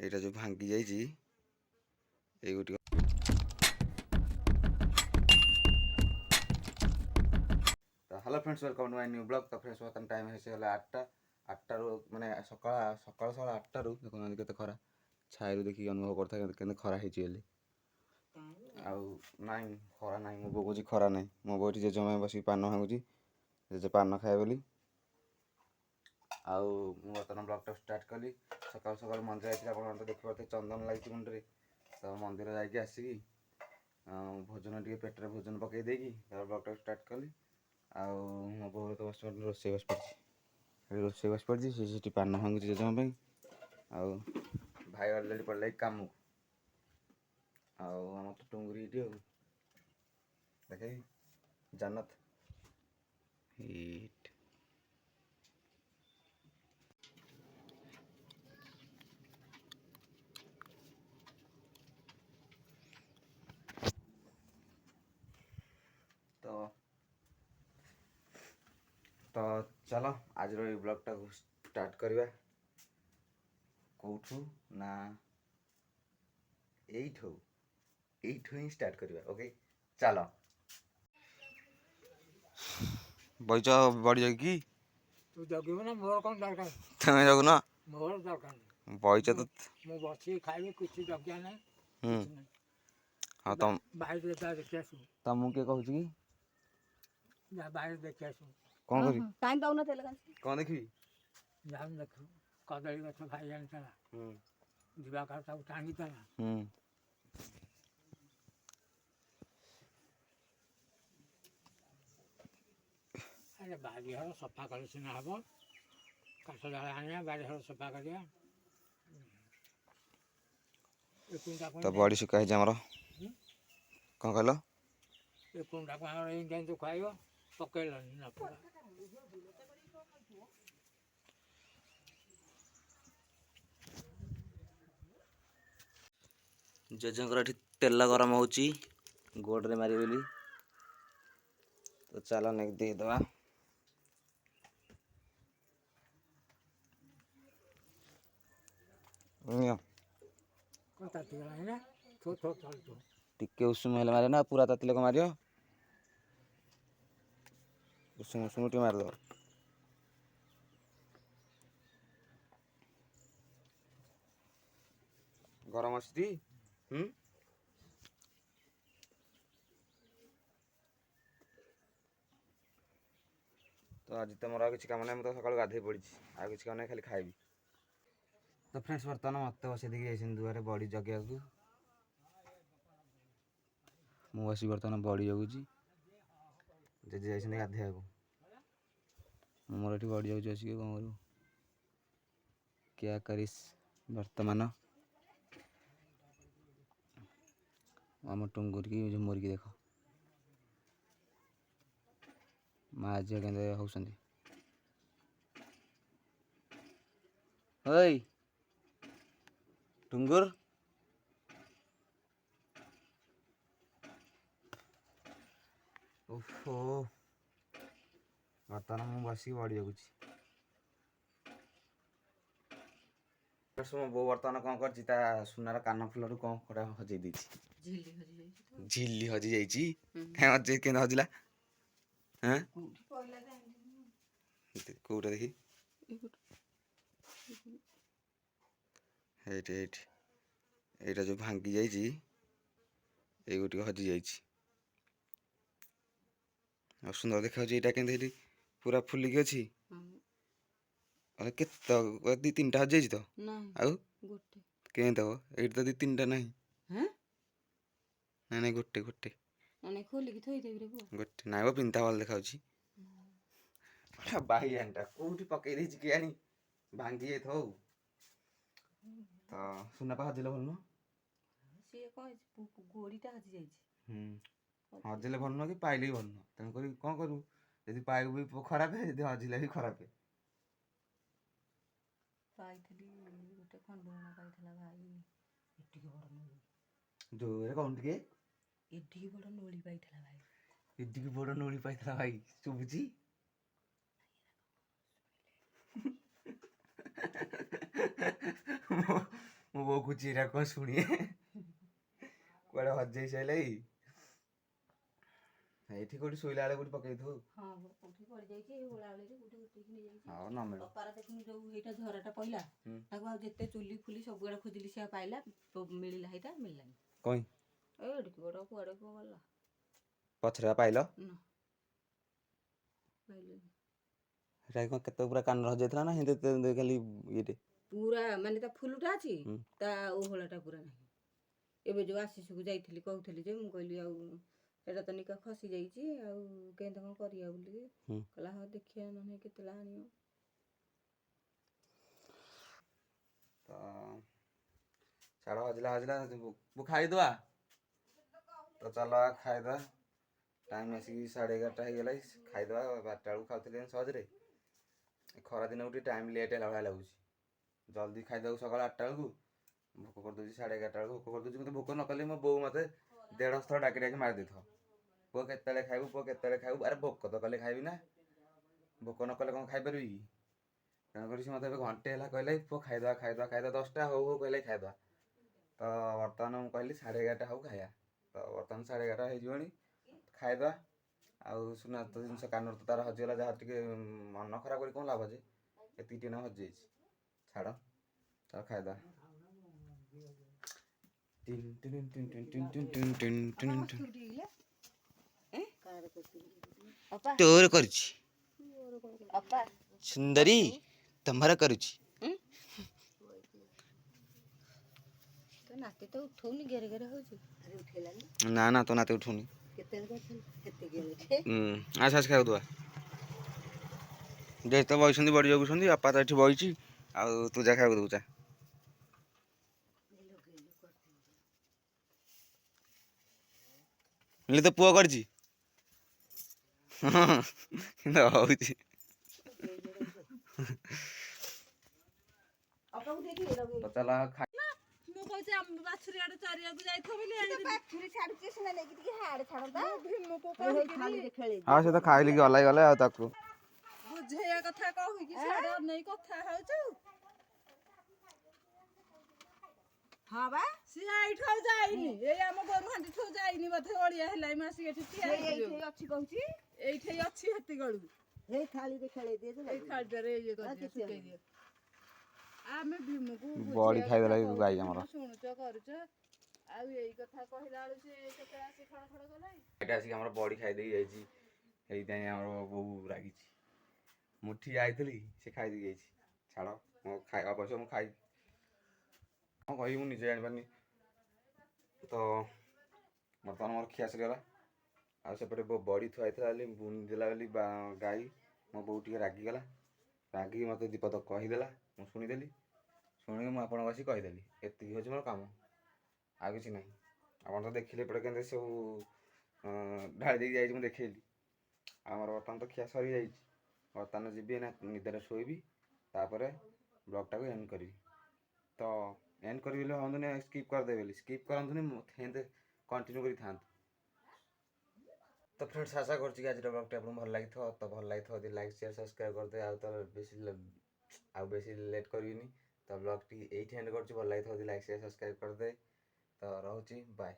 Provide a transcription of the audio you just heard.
এইটা যে ভাঙ্গি যাইছি এইগুটি তো hello friends welcome to my new blog. তো ফ্রেন্ডস বর্ତ୍ତমান টাইম হয়েছে গেলে আটটাରୁ মানে ସକାଳ 8টাରୁ ଦେଖୁନାହାନ୍ତି କେତେ ଖରା ଛାଇରୁ ଦେଖିକି ଅନୁଭବ କରିଥାଏ କେତେ ଖରା ହେଇଛି ବୋଲି। ଆଉ ନାଇଁ ଖରା ନାହିଁ, ମୋ ବୋଉ କହୁଛି ଖରା ନାହିଁ। ମୋ ବୋଉ ଏଠି ଜେଜେମା ବସିକି ପାନ ଭାଙ୍ଗୁଛି, ଜେଜେ ପାନ ଖାଏ ବୋଲି। ଆଉ ମୁଁ ବର୍ତ୍ତମାନ ବ୍ଲଗ୍ଟା ଷ୍ଟାର୍ଟ କଲି। ସକାଳୁ ସକାଳୁ ମନ୍ଦିର ଯାଇଥିଲି, ଆପଣମାନେ ତ ଦେଖିପାରୁଥିବେ ଚନ୍ଦନ ଲାଗିଛି ମୁଣ୍ଡରେ। ତ ମନ୍ଦିର ଯାଇକି ଆସିକି ଭୋଜନ ଟିକେ ପେଟରେ ଭୋଜନ ପକାଇ ଦେଇକି ତାପରେ ବ୍ଲଗ୍ଟା ଷ୍ଟାର୍ଟ କଲି। ଆଉ ମୋ ବୋଉ ତ ରୋଷେଇ ବସି ପଡ଼ିଛି, ସେ ସେଠି ପାନ ଭାଙ୍ଗୁଛି ଜେଜେମା ପାଇଁ। ଆଉ ଭାଇ ଅଲରେଡ଼ି ପଡ଼ିଲା କାମକୁ। ଆଉ ଆମର ତ ଟୁଙ୍ଗୁରି ଏଠି ଆଉ ଦେଖେ ଜାନତ ହିଟ୍ ତ ଚାଲ ଆଜିର ଏଇ ବ୍ଲଗ୍ଟାକୁ ଷ୍ଟାର୍ଟ କରିବା। କେଉଁଠୁ ନା ଏଇଠୁ ହିଁ ଷ୍ଟାର୍ଟ କରିବା। ଓକେ ଚାଲ। ବଇଚ ବଡ଼ି ଜଗିକି? ତୁ ଜଗିବୁ ନା, ମୋର କ'ଣ ଦରକାର? ତମେ ଜଗୁନ? ମୋର ଦରକାର ବଇଚ ତ। ମୁଁ ବସିକି ଖାଇବି, କିଛି ଜଗିବା ନାହିଁ। ହଁ ତମ ବାହାରେ ଯା ଦେଖି ଆସିବୁ। ତମକୁ କିଏ କହୁଛି କି? ଯା ବାହାରେ ଦେଖି ଆସିବୁ। କ'ଣ କରିବି? କାଇଁ ଦଉନ ତେଲ କ'ଣ ଦେଖିବି? ଯାହା ଦେଖିବୁ କଦଳୀ ଗଛ ଭାଇ ଆଣିଥିଲା, ଯିବା କାଳ ତାକୁ ଟାଣିଥିଲା। ଆରେ ବାରିଘର ସଫା କଲେ ସିନା ହେବ। କାଠ ଜାଳ ଆଣିବା, ବାରିଘର ସଫା କରିବା। ତ ବଡ଼ି ଶୁଖା ହେଇଛି ଆମର। କ'ଣ କହିଲ? ଏ କୁଣ୍ଡାକୁ ଆମର ଏମିତି ଖୁଆଇବ, ପକେଇଲନି ନା ପୁରା। ଜେଜେଙ୍କର ଏଠି ତେଲ ଗରମ ହେଉଛି ଗୋଡ଼ରେ ମାରିବେ ବୋଲି। ତ ଚାଲ ନେଇକି ଦେଇଦେବା। ଟିକେ ଉଷୁମ ହେଲେ ମାରିବ ନା, ପୁରା ତାତିଲେ କ'ଣ ମାରିବ? ଉଷୁମ ଟିକେ ମାରିଦେବ। ଗରମ ଅଛି ତ ଆଜି ତ ମୋର ଆଉ କିଛି କାମ ନାହିଁ। ମୁଁ ତ ସକାଳୁ ଗାଧୋଇ ପଡ଼ିଛି, ଆଉ କିଛି କାମ ନାହିଁ, ଖାଲି ଖାଇବି। ତ ଫ୍ରେଣ୍ଡସ୍ ବର୍ତ୍ତମାନ ମୋତେ ବସେଇ ଦେଇକି ଯାଇଛନ୍ତି ଦୁଆରେ ବଡ଼ି ଜଗିବାକୁ। ମୁଁ ବସି ବର୍ତ୍ତମାନ ବଡ଼ି ଜଗୁଛି, ଜେଜେ ଯାଇଛନ୍ତି ଗାଧୋଇବାକୁ। ମୁଁ ମୋର ଏଠି ବଡ଼ି ଜଗୁଛି ଆସିକି। କ'ଣ କରିବୁ? କ୍ୟା କରିସ୍ ବର୍ତ୍ତମାନ ଆମ ଟୁଙ୍ଗୁରିକି ଝୁମୁରିକି ଦେଖ, ମା ଝିଅ କେମିତି ହେଉଛନ୍ତି। ଓଇ ଟୁଙ୍ଗୁର, ଓହୋ ବର୍ତ୍ତମାନ ମୁଁ ବସିକି ବଡ଼ି ଜଗୁଛି। ମୋ ବୋଉ ବର୍ତ୍ତମାନ କ'ଣ କରିଛି, ତା ସୁନାର କାନ ଫୁଲରୁ କ'ଣ ଗୋଟେ ହଜେଇ ଦେଇଛି। ଝିଲି ହଜି ଯାଇଛି। କେମିତି ହଜିଲା? କୋଉଟା ଦେଖି? ଏଇଟା ଯୋଉ ଭାଙ୍ଗି ଯାଇଛି, ଏଇଗୋଟିକ ହଜି ଯାଇଛି। ଆଉ ସୁନ୍ଦର ଦେଖାଯାଉଛି। ଏଇଟା କେମିତି ଏଠି ପୁରା ଫୁଲିକି ଅଛି। କେତେ 2-3ଟା ହଜିଯାଇଛି ତ? ଆଉ କେମିତି ହବ? ଏଇଠି ତ 2-3ଟା ନାହିଁ। ନାଇଁ ଗୋଟେ ଗୋଟେ ନାଇଁ ପିନ୍ଧା ଭଲ ଦେଖାଯାଉଛି। ବାଇଆଣିଟା କୋଉଠି ପକେଇ ଦେଇଛି କେଜାଣି, ଭାଙ୍ଗି ଯାଇଥିବ। ତ ସୁନା ପା ହଜିଲେ ଭଲ ନୁହଁ। ହଜିଲେ ଭଲ ନୁହଁ କି ପାଇଲେ ବି ଭଲ ନୁହଁ। ତେଣୁକରି କ'ଣ କରିବୁ? ଯଦି ପାଇବୁ ବି ଖରାପ, ଯଦି ହଜିଲେ ବି ଖରାପ। ଜୋରେ କହୁନୁ ଟିକେ। ଏଠିକି ବଡ଼ ନୋଳି ପାଇଥିଲା ଭାଇ। ଶୁଭୁଛି? ମୋ ବୋଉ ଖୁଚି ଏଇଟା କ'ଣ ଶୁଣିଏ କୁଆଡ଼େ ହଜେଇ ସାଇଲା କି ଏଇଠି କୋଉଠି ଶୋଇଲା ବେଳେ କୋଉଠି ପକେଇଥିବୁ ହଁ କୋଉଠି ପଡ଼ିଯାଇଛି ଏଇ ଓଳାଓଳିରେ କୋଉଠି ଉଠେଇକି ନେଇଯାଇଛି। ହଉ ନ ମିଳୁ ଅପାର ଦେଖୁନୁ ଯୋଉ ଏଇଟା ଝରାଟା ପଇଲା ହୁଁ। ତାକୁ ଆଉ ଯେତେ ଚୁଲି ଫୁଲି ସବୁଆଡ଼େ ଖୋଜିଲି ସେ ଆଉ ପାଇଲା ମିଳିଲା ହେଇଟା ମିଳିଲାନି। କଇଁ ଏଇଠିକି ଗୋଡ଼ କୁଆଡ଼େ କ'ଣ ଗଲା ପଛରେ ବା ପାଇଲ ନା ପାଇଲେନି। ସେଟା କ'ଣ କେତେ ପୁରା କାନରେ ହଜିଯାଇଥିଲା ନା ସେମିତି ଖାଲି ଇଏଟେ ପୁରା ମାନେ ତା ଫୁଲଟା ଅଛି ହୁଁ। ତା ଓହଳାଟା ପୁରା ନାହିଁ। ଏବେ ଯୋଉ ଆଶିଷକୁ ଯାଇଥିଲି କହୁଥିଲି ଯେ ମୁଁ କହିଲି ଆଉ ସେଇଟା ତ ନିକା ଖସି ଯାଇଛି ଆଉ କେମିତି କ'ଣ କରିବା ବୋଲିକି ହୁଁ। କହିଲା ହଁ ଦେଖିବା ନହେଲେ କେତେବେଳେ ଆଣିବ। ତ ଛାଡ଼ ହଜିଲା ଖାଇଦବା ତ ଚାଲ ଖାଇଦବା ଟାଇମ୍ ଆସିକି 11:30 ହେଇଗଲା ଖାଇଦବା 12ଟା ବେଳକୁ ଖାଉଥିଲେ ସହଜରେ ଖରାଦିନ ଗୋଟେ ଟାଇମ୍ ଲେଟ୍ ହେଲା ଭଳିଆ ଲାଗୁଛି ଜଲ୍ଦି ଖାଇଦେବୁ ସକାଳ 8ଟା ବେଳକୁ ଭୋକ କରିଦେଉଛି 11:30 ବେଳକୁ ଭୋକ କରିଦେଉଛି ମୋତେ ଭୋକ ନ କଲେ ମୋ ବୋଉ ମୋତେ 150 ଥର ଡାକି ଡାକି ମାରିଦେଇଥିବ ପୁଅ କେତେବେଳେ ଖାଇବୁ ପୁଅ କେତେବେଳେ ଖାଇବୁ ଆରେ ଭୋକ ତ କଲେ ଖାଇବି ନା ଭୋକ ନ କଲେ କ'ଣ ଖାଇପାରିବି କି ତେଣୁକରି ସେ ମୋତେ ଏବେ ଘଣ୍ଟେ ହେଲା କହିଲେ ପୁଅ ଖାଇଦେବା 10ଟା ହଉ ହଉ କହିଲେ ଖାଇଦେବା ତ ବର୍ତ୍ତମାନ ମୁଁ କହିଲି 11:30 ହଉ ଖାଇବା ତ ବର୍ତ୍ତମାନ 11:30 ହେଇଯିବଣି ଖାଇଦେବା ଆଉ ଶୁଣ ତ ଜିନିଷ କାନରୁ ତ ତାର ହଜିଗଲା ଯାହା ଟିକେ ମନ ଖରାପ କରି କ'ଣ ଲାଭ ଯେ ଏତିକି ଟିକେ ହଜିଯାଇଛି ଛାଡ଼ ତାର ଖାଇଦେବା ତୋର କରୁଛି ସୁନ୍ଦରୀ ତମର କରୁଛି ନାତି ତ ଉଠଉନି ଘେରେ ଘେରେ ହଉଛି ଉଠେଇଲାନି ନା ନା ତୋ ନାତି ଉଠୁନି ଆସ ଆସ ଖାଇବାକୁ ଦେବା ଯେ ତ ବଇଛନ୍ତି ବଡ଼ି ଜଗୁଛନ୍ତି ବାପା ତ ଏଠି ବଇଛି ଆଉ ତୁ ଯା ଖାଇବାକୁ ଦେବୁ ଯା ମିଳି ତ ପୁଅ କରିଛି ହଁ ହଉଛି ଚାଲ ମୁଁ କହୁଛି ଆମ ବାଛୁରୀ ଆଡେ ଚାରିଆକୁ ଯାଇଥିବ ବୋଲି ବାଛୁରୀ ଛାଡୁଛି ସିନା ନେଇକି ଟିକେ ହାଡେ ଛାଡନ୍ତା ଭୀମକୁ ହଁ ସେ ତ ଖାଇଲିକି ଗଲେ ଆଉ ତାକୁ ବୁଝେଇବା କଥା କହିକି ସିଆଡେ ଅନେଇ କଥା ହଉଛୁ। ହଁ ବା ସିଏ ଏଇଠୁ ଆଉ ଯାଇନି ଏଇ ଆମ ଗୋରୁ ହାଣ୍ଡିଠୁ ଯାଇନି ବୋଧେ ଅଳିଆ ହେଲାଇ ମାସି ଏଠି ଠିଆ ଏଇଠି ଅଛି କହୁଛି ଏଇଠି ଅଛି ହେତିକଳୁ ଏଇ ଥାଳିରେ ଖେଳେଇ ଦିଏ ଏଇ ଖାଦ୍ୟରେ ଇଏ କରିଦିଅ ଶୁକେଇ ଦିଅ ଆମେ ଭୀମକୁ ବଡ଼ି ଖାଇଦେଲା ଗାଈ ଆମର ଶୁଣୁଛ କରୁଛ ଆଉ ଏଇ କଥା କହିଲା ବେଳୁ ସେ କେତେ ଆସି ଖଡ଼ ଖଡ଼ ଗଲାଣି ଏଇଟା ଆସିକି ଆମର ବଡ଼ି ଖାଇଦେଇ ଯାଇଛି ସେଇଥିପାଇଁ ଆମର ବୋଉ ରାଗିଛି ମୁଁ ଠିଆ ହେଇଥିଲି ସେ ଖାଇଦେଇ ଯାଇଛି ଛାଡ଼ ମୋ ଅବଶ୍ୟ ମୁଁ ଖାଇ କ'ଣ କହିବି ମୁଁ ନିଜେ ଜାଣିପାରୁନି ତ ବର୍ତ୍ତମାନ ମୋର ଖିଆ ସରିଗଲା ଆଉ ସେପଟେ ବଡ଼ି ଥୁଆ ହେଇଥିଲା ବୋଲି ବୁଣି ଦେଲା ବୋଲି ଗାଈ ମୋ ବୋଉ ଟିକେ ରାଗିଗଲା ରାଗିକି ମୋତେ ଦୀପଦ କହିଦେଲା ମୁଁ ଶୁଣିଦେଲି ଶୁଣିକି ମୁଁ ଆପଣଙ୍କୁ ଆସି କହିଦେଲି ଏତିକି ହେଉଛି ମୋର କାମ ଆଉ କିଛି ନାହିଁ ଆପଣ ତ ଦେଖିଲେ ଏପଟେ କେମିତି ସବୁ ଢାଳି ଦେଇକି ଯାଇଛି ମୁଁ ଦେଖେଇଲି ଆମର ବର୍ତ୍ତମାନ ତ ଖିଆ ସରିଯାଇଛି ବର୍ତ୍ତମାନ ଯିବି ନା ନିଦରେ ଶୋଇବି ତାପରେ ବ୍ଲଗ୍ଟାକୁ ଏଣ୍ଡ କରିବି ତ ଏଣ୍ଡ କରିବି ବୋଲି ଭାବନ୍ତୁନି ସ୍କିପ୍ କରିଦେବି ବୋଲି ସ୍କିପ୍ କରନ୍ତୁନି ସେମିତି କଣ୍ଟିନ୍ୟୁ କରିଥାନ୍ତୁ ତ ଫ୍ରେଣ୍ଡସ୍ ଆଶା କରୁଛି କି ଆଜିର ବ୍ଲଗ୍ଟି ଆପଣଙ୍କୁ ଭଲ ଲାଗିଥିବ ତ ଭଲ ଲାଗିଥିବ ଯଦି ଲାଇକ୍ ସେୟାର ସବସ୍କ୍ରାଇବ୍ କରିଦେବେ ଆଉ ତ ବେଶୀ ଲେଟ୍ କରିବିନି ତ ବ୍ଲଗ୍ଟି ଏଇଠି ଏଣ୍ଡ କରୁଛି ଭଲ ଲାଗିଥିବ ଯଦି ଲାଇକ୍ ସେୟାର ସବସ୍କ୍ରାଇବ୍ କରିଦେବେ ତ ରହୁଛି ବାଏ।